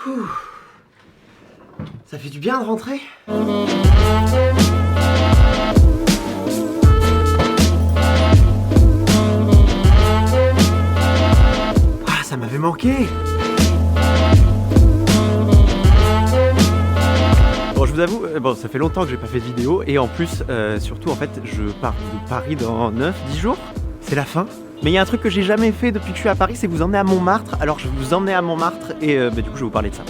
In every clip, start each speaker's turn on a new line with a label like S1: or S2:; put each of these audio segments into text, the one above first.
S1: Ouh. Ça fait du bien de rentrer. Ah, ça m'avait manqué. Bon, je vous avoue, ça fait longtemps que j'ai pas fait de vidéo et en plus, surtout en fait, je pars de Paris dans 9-10 jours. C'est la fin. Mais il y a un truc que j'ai jamais fait depuis que je suis à Paris, c'est vous emmener à Montmartre. Alors je vais vous emmener à Montmartre et du coup je vais vous parler de ça.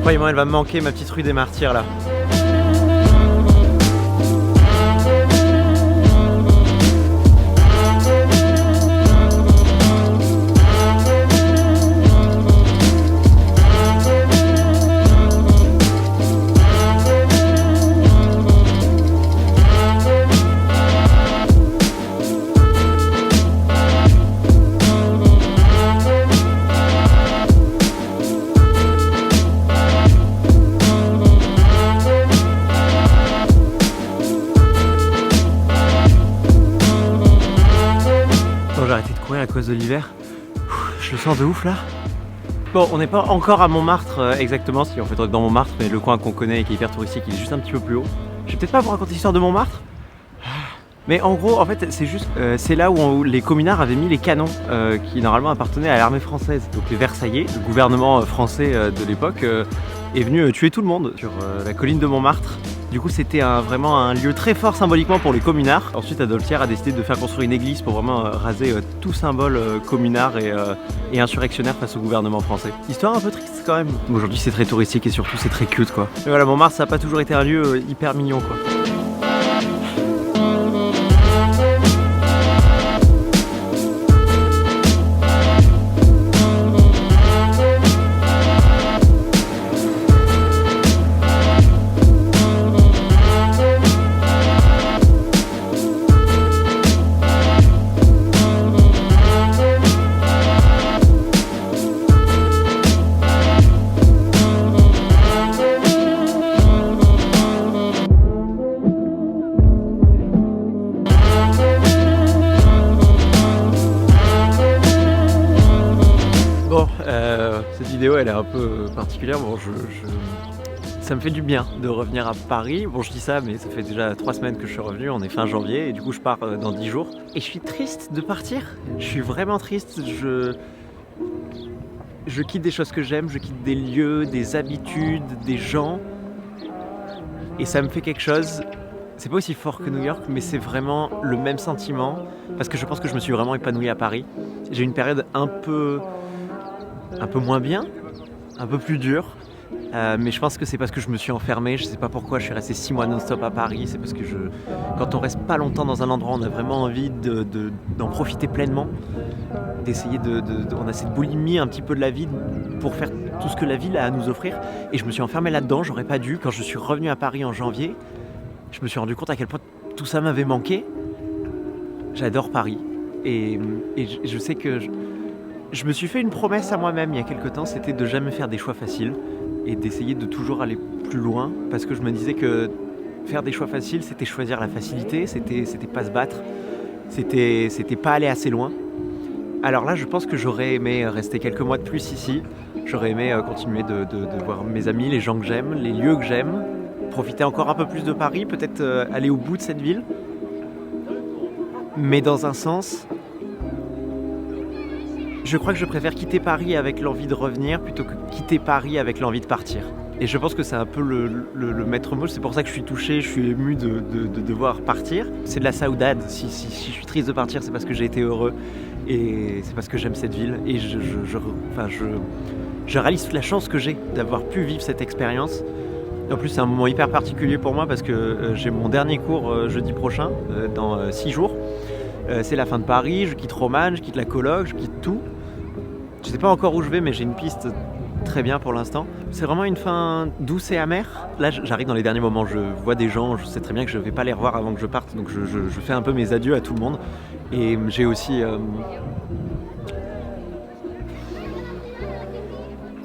S1: Croyez-moi, elle va me manquer ma petite rue des Martyrs là. J'ai arrêté de courir à cause de l'hiver. Je le sens de ouf là. Bon, on n'est pas encore à Montmartre exactement, si on fait dans Montmartre, mais le coin qu'on connaît et qui est hyper touristique, il est juste un petit peu plus haut. Je vais peut-être pas vous raconter l'histoire de Montmartre. Mais en gros, en fait, c'est juste, c'est là où les communards avaient mis les canons qui normalement appartenaient à l'armée française. Donc les Versaillais, le gouvernement français de l'époque, est venu tuer tout le monde sur la colline de Montmartre. Du coup, c'était vraiment un lieu très fort symboliquement pour les communards. Ensuite, Adolphe Thiers a décidé de faire construire une église pour vraiment raser tout symbole communard et insurrectionnaire face au gouvernement français. Histoire un peu triste quand même. Aujourd'hui, c'est très touristique et surtout, c'est très cute quoi. Mais voilà, Montmartre, ça n'a pas toujours été un lieu hyper mignon quoi. Cette vidéo elle est un peu particulière, bon, ça me fait du bien de revenir à Paris. Bon, je dis ça, mais ça fait déjà 3 semaines que je suis revenu, on est fin janvier et du coup je pars dans 10 jours. Et je suis triste de partir, je suis vraiment triste, je quitte des choses que j'aime, je quitte des lieux, des habitudes, des gens. Et ça me fait quelque chose, c'est pas aussi fort que New York, mais c'est vraiment le même sentiment. Parce que je pense que je me suis vraiment épanoui à Paris. J'ai eu une période un peu moins bien, un peu plus dur, mais je pense que c'est parce que je me suis enfermé, je sais pas pourquoi je suis resté 6 mois non-stop à Paris, c'est parce que quand on reste pas longtemps dans un endroit, on a vraiment envie d'en profiter pleinement, d'essayer on a cette boulimie un petit peu de la vie pour faire tout ce que la ville a à nous offrir, et je me suis enfermé là-dedans, j'aurais pas dû. Quand je suis revenu à Paris en janvier, je me suis rendu compte à quel point tout ça m'avait manqué. J'adore Paris, et je sais que je me suis fait une promesse à moi-même il y a quelques temps, c'était de jamais faire des choix faciles et d'essayer de toujours aller plus loin, parce que je me disais que faire des choix faciles, c'était choisir la facilité, c'était pas se battre, c'était pas aller assez loin. Alors là, je pense que j'aurais aimé rester quelques mois de plus ici, j'aurais aimé continuer de voir mes amis, les gens que j'aime, les lieux que j'aime, profiter encore un peu plus de Paris, peut-être aller au bout de cette ville. Mais dans un sens, je crois que je préfère quitter Paris avec l'envie de revenir plutôt que quitter Paris avec l'envie de partir. Et je pense que c'est un peu le maître mot, c'est pour ça que je suis touché, je suis ému de devoir partir. C'est de la saudade, si je suis triste de partir, c'est parce que j'ai été heureux et c'est parce que j'aime cette ville. Et je réalise toute la chance que j'ai d'avoir pu vivre cette expérience. En plus, c'est un moment hyper particulier pour moi parce que j'ai mon dernier cours jeudi prochain, dans 6 jours. C'est la fin de Paris, je quitte Romane, je quitte la coloc, je quitte tout. Je sais pas encore où je vais, mais j'ai une piste très bien pour l'instant. C'est vraiment une fin douce et amère. Là, j'arrive dans les derniers moments, je vois des gens, je sais très bien que je vais pas les revoir avant que je parte, donc je fais un peu mes adieux à tout le monde. Et j'ai aussi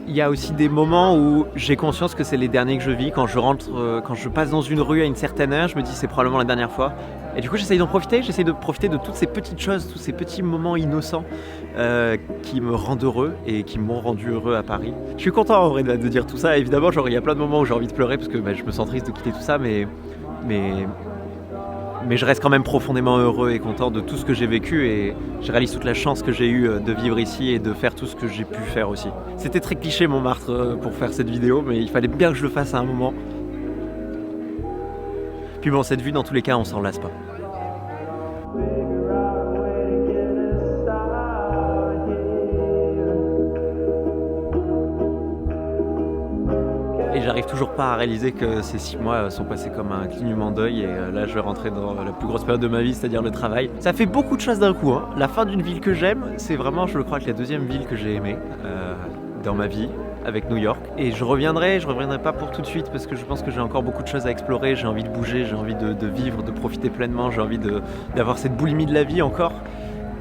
S1: il y a aussi des moments où j'ai conscience que c'est les derniers que je vis. Quand je rentre, quand je passe dans une rue à une certaine heure, je me dis c'est probablement la dernière fois. Et du coup j'essaye d'en profiter, j'essaye de profiter de toutes ces petites choses, tous ces petits moments innocents qui me rendent heureux et qui m'ont rendu heureux à Paris. Je suis content en vrai de dire tout ça. Évidemment, genre, il y a plein de moments où j'ai envie de pleurer parce que je me sens triste de quitter tout ça, mais je reste quand même profondément heureux et content de tout ce que j'ai vécu et je réalise toute la chance que j'ai eue de vivre ici et de faire tout ce que j'ai pu faire aussi. C'était très cliché Montmartre pour faire cette vidéo, mais il fallait bien que je le fasse à un moment. Puis bon, cette vue dans tous les cas, on s'en lasse pas. Et j'arrive toujours pas à réaliser que ces 6 mois sont passés comme un clignement d'œil et là je vais rentrer dans la plus grosse période de ma vie, c'est-à-dire le travail. Ça fait beaucoup de choses d'un coup, hein. La fin d'une ville que j'aime, c'est vraiment, je le crois, que la deuxième ville que j'ai aimée dans ma vie, avec New York. Et je reviendrai pas pour tout de suite parce que je pense que j'ai encore beaucoup de choses à explorer, j'ai envie de bouger, j'ai envie de vivre, de profiter pleinement, j'ai envie d'avoir cette boulimie de la vie encore.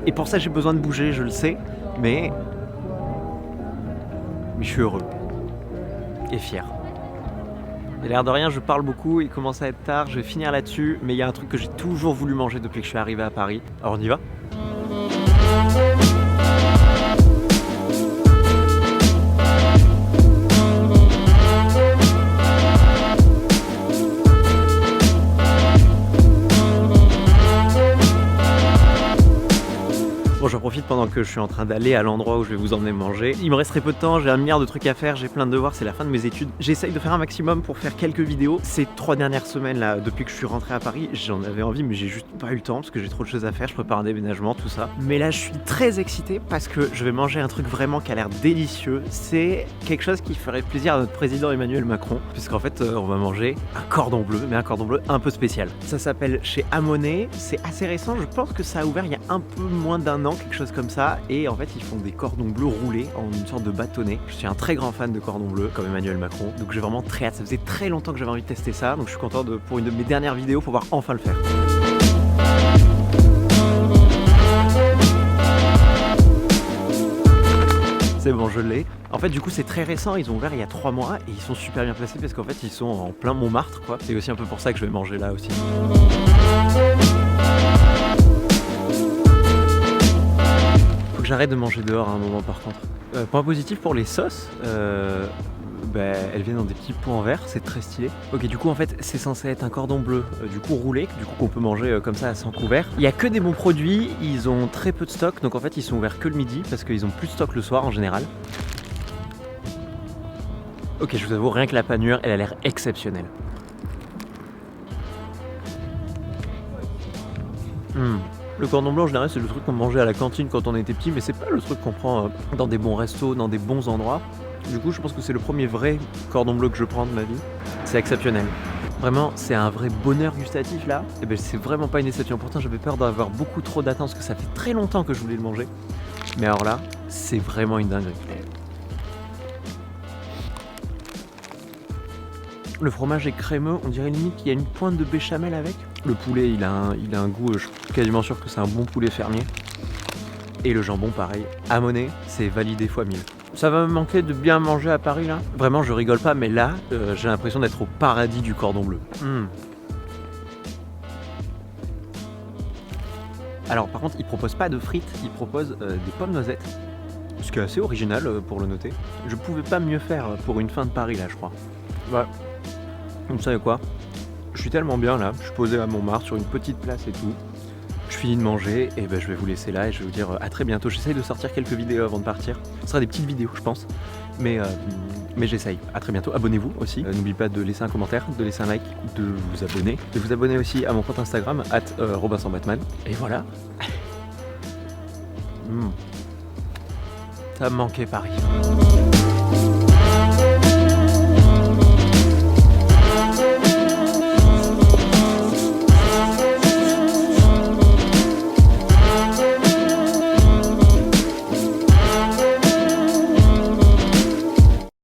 S1: Et pour ça j'ai besoin de bouger, je le sais, mais je suis heureux et fier. Et l'air de rien, je parle beaucoup, il commence à être tard, je vais finir là-dessus, mais il y a un truc que j'ai toujours voulu manger depuis que je suis arrivé à Paris. Alors on y va ? Bon, j'en profite pendant que je suis en train d'aller à l'endroit où je vais vous emmener manger. Il me resterait peu de temps, j'ai 1 milliard de trucs à faire, j'ai plein de devoirs, c'est la fin de mes études. J'essaye de faire un maximum pour faire quelques vidéos. Ces 3 dernières semaines là, depuis que je suis rentré à Paris, j'en avais envie mais j'ai juste pas eu le temps parce que j'ai trop de choses à faire, je prépare un déménagement, tout ça. Mais là je suis très excité parce que je vais manger un truc vraiment qui a l'air délicieux. C'est quelque chose qui ferait plaisir à notre président Emmanuel Macron, puisqu'en fait on va manger un cordon bleu, mais un cordon bleu un peu spécial. Ça s'appelle chez Amoné, c'est assez récent, je pense que ça a ouvert il y a un peu moins d'1 an, quelque chose comme ça, et en fait ils font des cordons bleus roulés en une sorte de bâtonnet. Je suis un très grand fan de cordons bleus comme Emmanuel Macron, donc j'ai vraiment très hâte, ça faisait très longtemps que j'avais envie de tester ça, donc je suis content pour une de mes dernières vidéos pouvoir enfin le faire. C'est bon, je l'ai. En fait, du coup, c'est très récent. Ils ont ouvert il y a 3 mois et ils sont super bien placés parce qu'en fait, ils sont en plein Montmartre, quoi. C'est aussi un peu pour ça que je vais manger là aussi. Faut que j'arrête de manger dehors à un moment, par contre. Point positif pour les sauces. Elles viennent dans des petits pots en verre, c'est très stylé. Ok, du coup en fait c'est censé être un cordon bleu du coup roulé, du coup qu'on peut manger comme ça sans couvert. Il y a que des bons produits, ils ont très peu de stock, donc en fait ils sont ouverts que le midi parce qu'ils ont plus de stock le soir en général. Ok, je vous avoue, rien que la panure, elle a l'air exceptionnelle. Le cordon bleu en général c'est le truc qu'on mangeait à la cantine quand on était petit, mais c'est pas le truc qu'on prend dans des bons restos, dans des bons endroits. Du coup je pense que c'est le premier vrai cordon bleu que je prends de ma vie. C'est exceptionnel. Vraiment c'est un vrai bonheur gustatif là. Et ben c'est vraiment pas une déception. Pourtant j'avais peur d'avoir beaucoup trop d'attente parce que ça fait très longtemps que je voulais le manger. Mais alors là, c'est vraiment une dinguerie. Le fromage est crémeux, on dirait limite qu'il y a une pointe de béchamel avec. Le poulet il a un goût, je suis quasiment sûr que c'est un bon poulet fermier. Et le jambon pareil. Amoné, c'est validé x 1000. Ça va me manquer de bien manger à Paris là. Vraiment je rigole pas, mais là j'ai l'impression d'être au paradis du cordon bleu. Alors par contre ils proposent pas de frites, ils proposent des pommes noisettes. Ce qui est assez original pour le noter. Je pouvais pas mieux faire pour une fin de Paris là je crois. Ouais. Vous savez quoi? Je suis tellement bien là, je suis posé à Montmartre sur une petite place et tout. Je finis de manger et je vais vous laisser là et je vais vous dire à très bientôt. J'essaye de sortir quelques vidéos avant de partir. Ce sera des petites vidéos je pense, mais j'essaye. À très bientôt, abonnez-vous aussi. N'oubliez pas de laisser un commentaire, de laisser un like, de vous abonner aussi à mon compte Instagram @RobinsansBatman. Et voilà. Ça me manquait Paris.